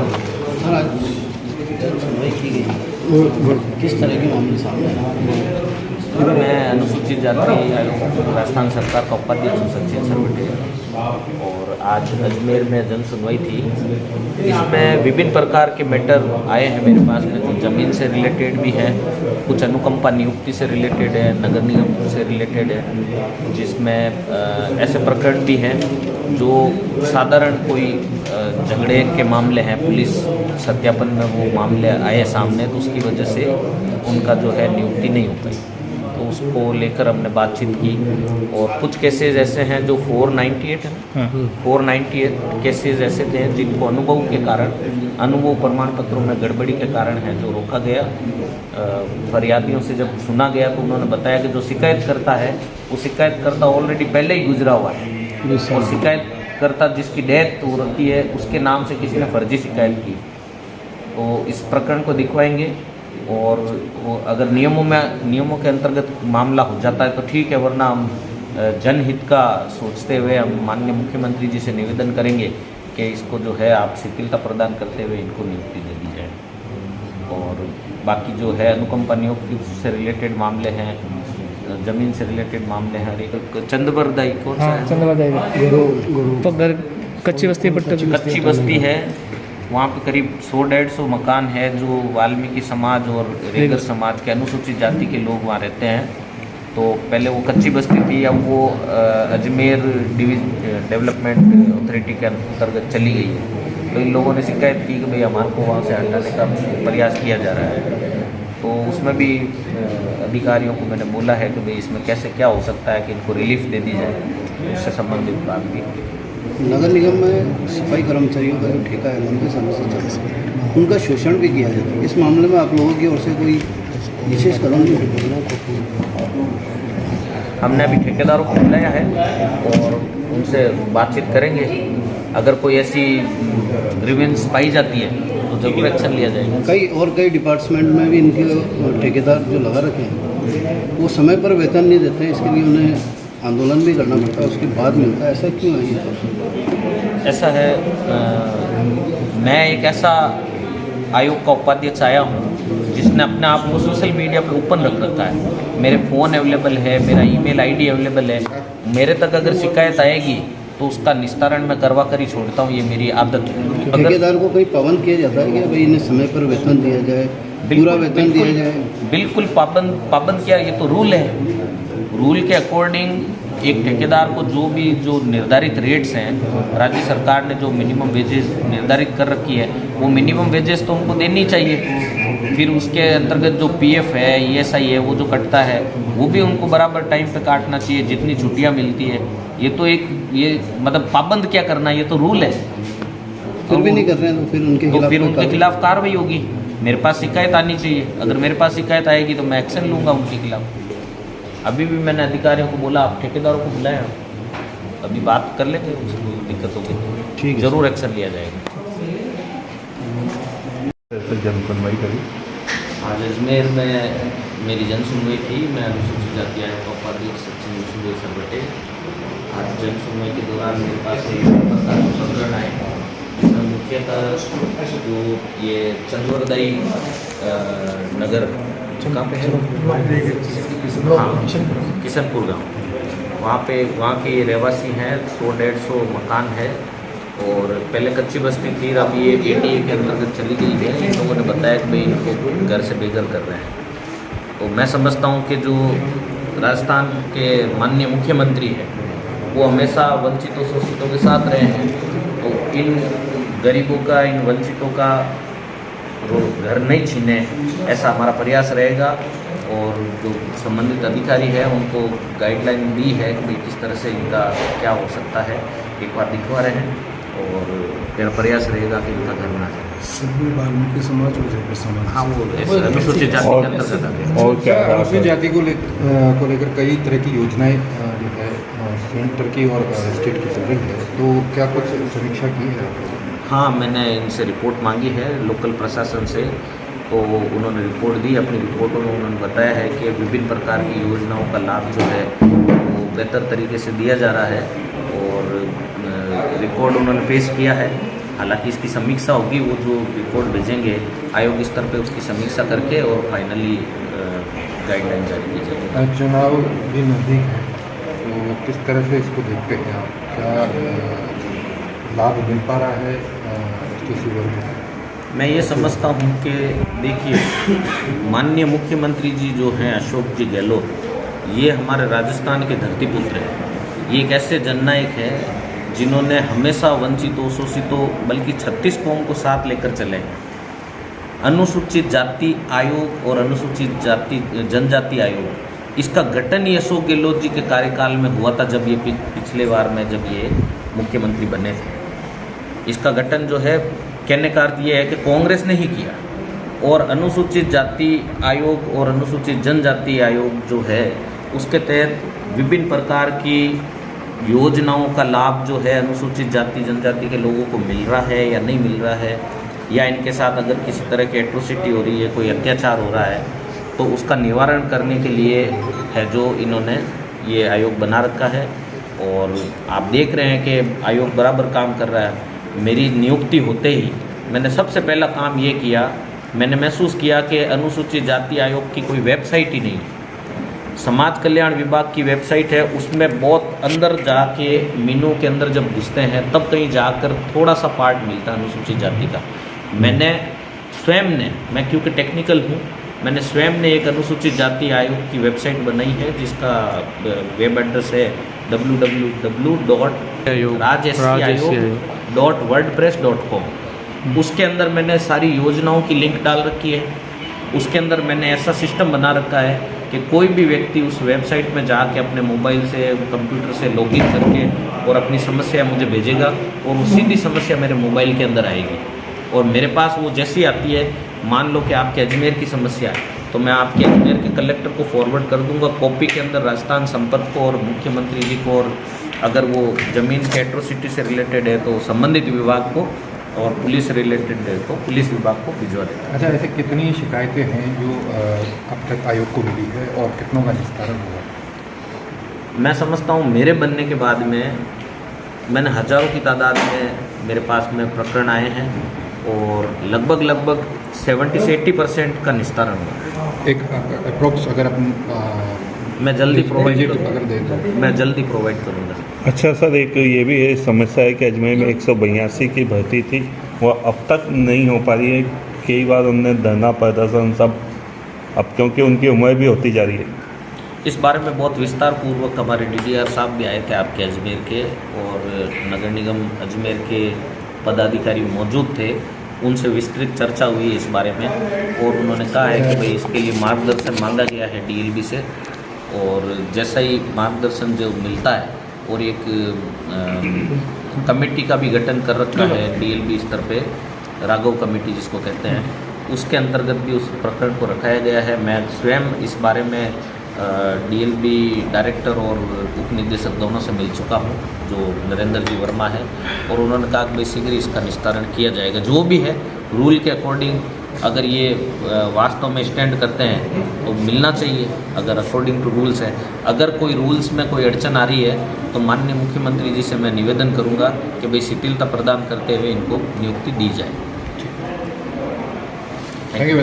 Sir आज जन सुनवाई की गई, किस तरह के मामले सामने आए? मैं अनुसूचित जाति आयोग राजस्थान सरकार का उपाध्यक्ष हूँ सचिन सरवटे, और आज अजमेर में जन सुनवाई थी। इसमें विभिन्न प्रकार के मैटर आए हैं मेरे पास में, कुछ ज़मीन से रिलेटेड भी है, कुछ अनुकंपा नियुक्ति से रिलेटेड है, नगर निगम से रिलेटेड है, जिसमें ऐसे प्रकरण भी हैं जो साधारण कोई झगड़े के मामले हैं, पुलिस सत्यापन में वो मामले आए सामने, तो उसकी वजह से उनका जो है नियुक्ति नहीं हो पाई। तो उसको लेकर हमने बातचीत की, और कुछ केसेस ऐसे हैं जो 498 है, 498 केसेस ऐसे थे जिनको अनुभव के कारण, अनुभव प्रमाण पत्रों में गड़बड़ी के कारण है जो रोका गया। फरियादियों से जब सुना गया तो उन्होंने बताया कि जो शिकायतकर्ता है वो शिकायतकर्ता ऑलरेडी पहले ही गुजरा हुआ है, और शिकायतकर्ता जिसकी डेथ हो रही है उसके नाम से किसी ने फर्जी शिकायत की। तो इस प्रकरण को दिखवाएंगे, और वो अगर नियमों के अंतर्गत मामला हो जाता है तो ठीक है, वरना हम जनहित का सोचते हुए हम माननीय मुख्यमंत्री जी से निवेदन करेंगे कि इसको जो है आप शिथिलता प्रदान करते हुए इनको नियुक्ति दे दी जाए। और बाकी जो है अनुकंपा नियुक्ति से रिलेटेड मामले हैं, ज़मीन से रिलेटेड मामले हैं, एक चंद्रबरदाई कौन सा है, चंद्रबरदाई कच्ची बस्ती है, वहाँ पे करीब 100-150 मकान है जो वाल्मीकि समाज और रेगर समाज के अनुसूचित जाति के लोग वहाँ रहते हैं। तो पहले वो कच्ची बस्ती थी, अब वो अजमेर डेवलपमेंट अथॉरिटी के अंतर्गत चली गई है। तो इन लोगों ने शिकायत की कि भाई हमारे को वहाँ से हटाने का प्रयास किया जा रहा है। तो उसमें भी अधिकारियों को मैंने बोला है कि भाई इसमें कैसे क्या हो सकता है कि इनको रिलीफ दे दी जाए, उससे संबंधित बात भी। नगर निगम में सफाई कर्मचारियों का जो ठेका है लंबे समय से चल रहा है, उनका शोषण भी किया जाता है। इस मामले में आप लोगों की ओर से कोई विशेष कदम नहीं उठाया? हमने अभी ठेकेदारों को बुलाया है और उनसे बातचीत करेंगे। अगर कोई ऐसी ग्रीवेंस पाई जाती है तो जरूर एक्शन लिया जाएगा। कई डिपार्टमेंट में भी इनके ठेकेदार जो लगा रखे हैं वो समय पर वेतन नहीं देते हैं, इसके लिए उन्हें आंदोलन भी करना पड़ता है, उसके बाद मिलता है। ऐसा क्यों है? ऐसा है, मैं एक ऐसा आयोग का उपाध्यक्ष आया हूँ जिसने अपने आप को सोशल मीडिया पे ओपन रख रखा है। मेरे फ़ोन अवेलेबल है, मेरा ईमेल आईडी अवेलेबल है। मेरे तक अगर शिकायत आएगी तो उसका निस्तारण मैं करवा कर ही छोड़ता हूँ, ये मेरी आदत है। ठेकेदार को कोई पाबंद किया जाता है कि भाई इन्हें समय पर वेतन दिया जाए, पूरा वेतन दिया जाए? बिल्कुल पाबंद किया, ये तो रूल है। रूल के अकॉर्डिंग एक ठेकेदार को जो निर्धारित रेट्स हैं, राज्य सरकार ने जो मिनिमम वेजेस निर्धारित कर रखी है, वो मिनिमम वेजेस तो उनको देनी चाहिए। फिर उसके अंतर्गत जो पीएफ है, ईएसआई है, वो जो कटता है वो भी उनको बराबर टाइम पे काटना चाहिए, जितनी छुट्टियां मिलती है। ये तो ये मतलब पाबंद क्या करना, ये तो रूल है। फिर भी नहीं कर रहे हैं तो फिर उनके खिलाफ कार्रवाई होगी। मेरे पास शिकायत आनी चाहिए, अगर मेरे पास शिकायत आएगी तो मैं एक्शन लूँगा उनके खिलाफ। अभी भी मैंने अधिकारियों को बोला, आप ठेकेदारों को बुलाया, अभी बात कर लेंगे, उसको दिक्कत होगी तो ठीक ज़रूर एक्शन लिया जाएगा। जन सुनवाई करी आज अजमेर में मेरी जन सुनवाई थी। मैं अनुसूचित जाति आयोग का उपाध्यक्ष सचिन सरवटे। आज जन सुनवाई के दौरान मेरे पास प्रकरण आए, जिसमें मुख्यतः जो ये चंद्रबरदाई नगर कहाँ पे है, किशनपुर गांव, वहाँ के रहवासी हैं। 100-150 मकान है, और पहले कच्ची बस्ती थी, अब ये एटीए के अंतर्गत चली गई है। इन लोगों ने बताया कि भाई इनको घर से बेघर कर रहे हैं। तो मैं समझता हूँ कि जो राजस्थान के माननीय मुख्यमंत्री हैं वो हमेशा वंचितों शोषितों के साथ रहे हैं। तो इन गरीबों का, इन वंचितों का घर नहीं छीने, ऐसा हमारा प्रयास रहेगा। और जो संबंधित अधिकारी है उनको गाइडलाइन दी है कि भाई किस तरह से इनका क्या हो सकता है, एक बार दिखवा रहे हैं, और मेरा प्रयास रहेगा कि इनका घर ना जाए। सभी वाल्मीकि समाज और समाज, हाँ, वो अनुसूचित जाति के अंतर्गत। और क्या अनुसूचित जाति को लेकर कई तरह की योजनाएं जो है सेंटर की और स्टेट की चल रही है, तो क्या कुछ समीक्षा की है? हाँ, मैंने इनसे रिपोर्ट मांगी है लोकल प्रशासन से, तो उन्होंने रिपोर्ट दी। अपनी रिपोर्टों में उन्होंने बताया है कि विभिन्न प्रकार की योजनाओं का लाभ जो है वो बेहतर तरीके से दिया जा रहा है, और रिकॉर्ड उन्होंने पेश किया है। हालांकि इसकी समीक्षा होगी, वो जो रिपोर्ट भेजेंगे आयोग स्तर पे उसकी समीक्षा करके और फाइनली गाइडलाइन जारी की जाएगी। चुनाव भी नज़दीक है, तो किस तरह से इसको देखते हैं आप? क्या लाभ मिल पा रहा है किसी वर्ग को? मैं ये समझता हूँ कि देखिए, माननीय मुख्यमंत्री जी जो हैं अशोक जी गहलोत, ये हमारे राजस्थान के धरतीपुत्र हैं। ये एक ऐसे जननायक हैं जिन्होंने हमेशा वंचितों, शोषितों, बल्कि 36 कौम को साथ लेकर चले। अनुसूचित जाति आयोग और अनुसूचित जाति जनजाति आयोग, इसका गठन ही अशोक गहलोत जी के कार्यकाल में हुआ था, जब ये पिछले बार में जब ये मुख्यमंत्री बने थे। इसका गठन जो है, कहने का अर्थ ये है कि कांग्रेस ने ही किया। और अनुसूचित जाति आयोग और अनुसूचित जनजाति आयोग जो है, उसके तहत विभिन्न प्रकार की योजनाओं का लाभ जो है अनुसूचित जाति जनजाति के लोगों को मिल रहा है या नहीं मिल रहा है, या इनके साथ अगर किसी तरह की एट्रोसिटी हो रही है, कोई अत्याचार हो रहा है, तो उसका निवारण करने के लिए है जो इन्होंने ये आयोग बना रखा है। और आप देख रहे हैं कि आयोग बराबर काम कर रहा है। मेरी नियुक्ति होते ही मैंने सबसे पहला काम ये किया, मैंने महसूस किया कि अनुसूचित जाति आयोग की कोई वेबसाइट ही नहीं है। समाज कल्याण विभाग की वेबसाइट है, उसमें बहुत अंदर जाके मीनू के अंदर जब घुसते हैं तब कहीं जाकर थोड़ा सा पार्ट मिलता है अनुसूचित जाति का। मैंने स्वयं ने, मैं क्योंकि टेक्निकल हूँ, मैंने स्वयं ने एक अनुसूचित जाति आयोग की वेबसाइट बनाई है जिसका वेब एड्रेस है www.rajsciayog.wordpress.com। उसके अंदर मैंने सारी योजनाओं की लिंक डाल रखी है। उसके अंदर मैंने ऐसा सिस्टम बना रखा है कि कोई भी व्यक्ति उस वेबसाइट में जाके अपने मोबाइल से, कंप्यूटर से लॉगिन करके और अपनी समस्या मुझे भेजेगा और वो सीधी समस्या मेरे मोबाइल के अंदर आएगी। और मेरे पास वो जैसी आती है, मान लो कि आपके अजमेर की समस्या है, तो मैं आपके अजमेर के कलेक्टर को फॉरवर्ड कर दूंगा कॉपी के अंदर राजस्थान संपर्क को और मुख्यमंत्री जी को, और अगर वो ज़मीन के एट्रोसिटी से रिलेटेड है तो संबंधित विभाग को, और पुलिस रिलेटेड है तो पुलिस विभाग को भिजवा देता है। अच्छा, ऐसे कितनी शिकायतें हैं जो अब तक आयोग को मिली है और कितनों का निस्तारण हुआ? मैं समझता हूँ मेरे बनने के बाद में मैंने हज़ारों की तादाद में मेरे पास में प्रकरण आए हैं और लगभग 70 से 80% का निस्तारण हुआ। एक अप्रोक्स अगर अपन मैं जल्दी प्रोवाइड अगर दें तो मैं जल्दी प्रोवाइड करूँगा। अच्छा सर, एक ये भी है समस्या है कि अजमेर में 182 की भर्ती थी, वो अब तक नहीं हो पा रही है। कई बार उनने धरना प्रदर्शन सब, अब क्योंकि उनकी उम्र भी होती जा रही है। इस बारे में बहुत विस्तार पूर्वक हमारे DDR साहब भी आए थे आपके अजमेर के, और नगर निगम अजमेर के पदाधिकारी मौजूद थे। उनसे विस्तृत चर्चा हुई इस बारे में और उन्होंने कहा है कि भाई इसके लिए मार्गदर्शन मांगा गया है DLB से, और जैसा ही मार्गदर्शन जो मिलता है, और एक कमेटी का भी गठन कर रखा है DLB स्तर पे, राघव कमेटी जिसको कहते हैं, उसके अंतर्गत भी उस प्रकरण को रखाया गया है। मैं स्वयं इस बारे में DLB डायरेक्टर और उप निदेशक दोनों से मिल चुका हूँ, जो नरेंद्र जी वर्मा है, और उन्होंने कहा कि भाई शीघ्र इसका निस्तारण किया जाएगा। जो भी है रूल के अकॉर्डिंग, अगर ये वास्तव में स्टैंड करते हैं तो मिलना चाहिए, अगर अकॉर्डिंग टू रूल्स है। अगर कोई रूल्स में कोई अड़चन आ रही है तो माननीय मुख्यमंत्री जी से मैं निवेदन करूंगा कि भाई शिथिलता प्रदान करते हुए इनको नियुक्ति दी जाए। Thank you.